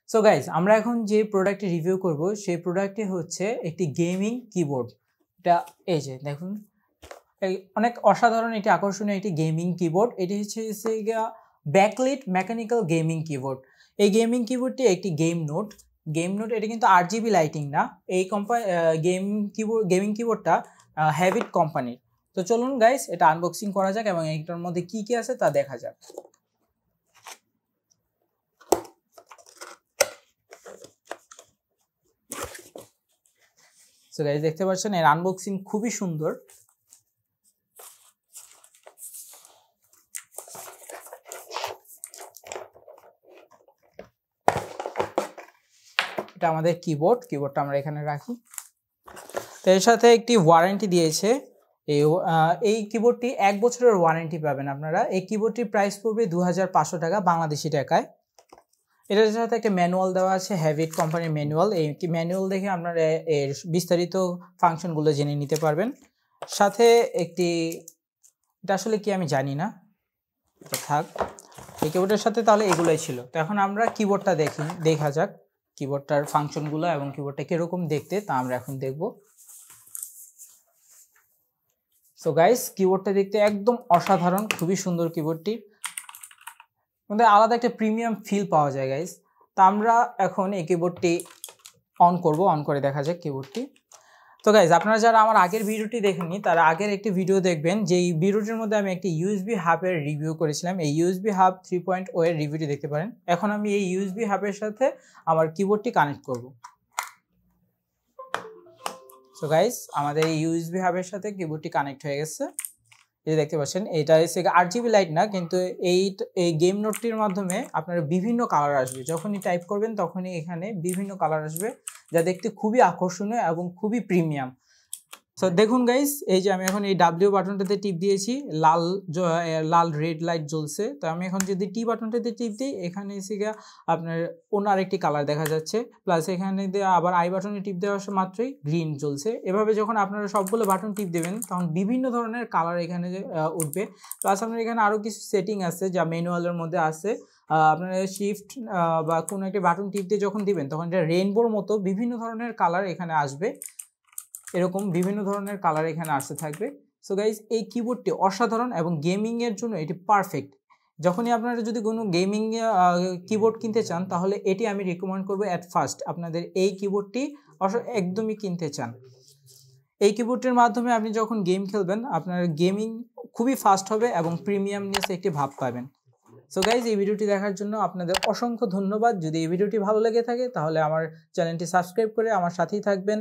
So guys আমরা এখন যে প্রোডাক্টটি রিভিউ করব সেই প্রোডাক্টটি হচ্ছে একটি গেমিং কিবোর্ড। এটা এই যে দেখুন, অনেক অসাধারণ একটি আকর্ষণীয় একটি গেমিং কিবোর্ড। এটি হচ্ছে ব্যাকলিট মেকানিক্যাল গেমিং কিবোর্ড। এই গেমিং কিবোর্ডটি একটি গেম নোট। এটা কিন্তু RGB লাইটিং না। এই গেমিং কিবোর্ডটা হ্যাভিট কোম্পানির। তো চলুন গাইজ এটা আনবক্সিং করা যাক এবং এটার মধ্যে কি কি আছে তা দেখা যাক। সো গাইজ দেখতে পাচ্ছেন এর আনবক্সিং খুবই সুন্দর। এটা আমাদের কিবোর্ডটা আমরা এখানে রাখি। তো এর সাথে একটি ওয়ারেন্টি দিয়েছে। এই কিবোর্ডটি 1 বছরের ওয়ারেন্টি পাবেন আপনারা। এই কিবোর্ডটির প্রাইস পড়বে 2500 টাকা বাংলাদেশি টাকায়। এটার সাথে একটা ম্যানুয়াল দেওয়া আছে, হ্যাভিট কোম্পানির ম্যানুয়াল। এই ম্যানুয়াল দেখে আপনারা এর বিস্তারিত ফাংশনগুলো জেনে নিতে পারবেন। সাথে এটা আসলে কি আমি জানি না, এটা থাক। এই কিবোর্ডের সাথে তাহলে এগুলোই ছিল। তো এখন আমরা কিবোর্ডটা দেখা যাক, কিবোর্ডটার ফাংশনগুলো এবং কিবোর্ডটা কিরকম দেখতে তা আমরা এখন দেখব। সো গাইস কিবোর্ডটা দেখতে একদম অসাধারণ, খুবই সুন্দর। কিবোর্ডটি মধ্যে আলাদা একটা প্রিমিয়াম ফিল পাওয়া যায় গাইস। তা আমরা এখন এই কিবোর্ডটি অন করে দেখা যাক কিবোর্ডটি। তো গাইস আপনারা যারা আমার আগের ভিডিওটি দেখেননি তারা আগের একটি ভিডিও দেখবেন, যে এই ভিডিওটির মধ্যে আমি একটি USB হাবের রিভিউ করেছিলাম। এই USB হাব 3.0 এর রিভিউটি দেখতে পারেন। এখন আমি এই USB হাবের সাথে আমার কিবোর্ডটি কানেক্ট করব। সো গাইস আমাদের এই USB হাবের সাথে কিবোর্ডটি কানেক্ট হয়ে গেছে। এই দেখতে পাচ্ছেন এটা হচ্ছে RGB লাইট না, কিন্তু এই গেম নোটটির মাধ্যমে আপনার বিভিন্ন কালার আসবে। যখনই টাইপ করবেন তখনই এখানে বিভিন্ন কালার আসবে, যা দেখতে খুবই আকর্ষণীয় এবং খুবই প্রিমিয়াম। সো দেখুন গাইস, এই যে আমি এখন এই W বাটনটাতে টিপ দিয়েছি, লাল রেড লাইট জ্বলছে। তো আমি এখন যদি T বাটনটাতে টিপ দিই, এখানে এসে আপনার অন্য আরেকটি কালার দেখা যাচ্ছে। প্লাস এখানে আবার I বাটনে টিপ দেওয়ার মাত্রই গ্রিন জ্বলছে। এভাবে যখন আপনারা সবগুলো বাটন টিপ দেবেন তখন বিভিন্ন ধরনের কালার এখানে উঠবে। প্লাস আপনার এখানে আরও কিছু সেটিং আছে যা ম্যানুয়ালের মধ্যে আছে। আপনারা শিফট বা কোনো একটি বাটন টিপ দিয়ে যখন দিবেন তখন এটা রেইনবোর মতো বিভিন্ন ধরনের কালার এখানে আসবে। এরকম বিভিন্ন ধরনের কালার এখানে আসতে থাকবে। সো গাইজ এই কিবোর্ডটি অসাধারণ এবং গেমিংয়ের জন্য এটি পারফেক্ট। যখনই আপনারা যদি কোনো গেমিং কিবোর্ড কিনতে চান তাহলে এটি আমি রিকমেন্ড করবো অ্যাট ফার্স্ট। আপনাদের এই কিবোর্ডটি একদমই কিনতে চান। এই কিবোর্ডটির মাধ্যমে আপনি যখন গেম খেলবেন আপনার গেমিং খুবই ফাস্ট হবে এবং প্রিমিয়ামনেস একটি ভাব পাবেন। সো গাইজ এই ভিডিওটি দেখার জন্য আপনাদের অসংখ্য ধন্যবাদ। যদি এই ভিডিওটি ভালো লেগে থাকে তাহলে আমার চ্যানেলটি সাবস্ক্রাইব করে আমার সাথেই থাকবেন।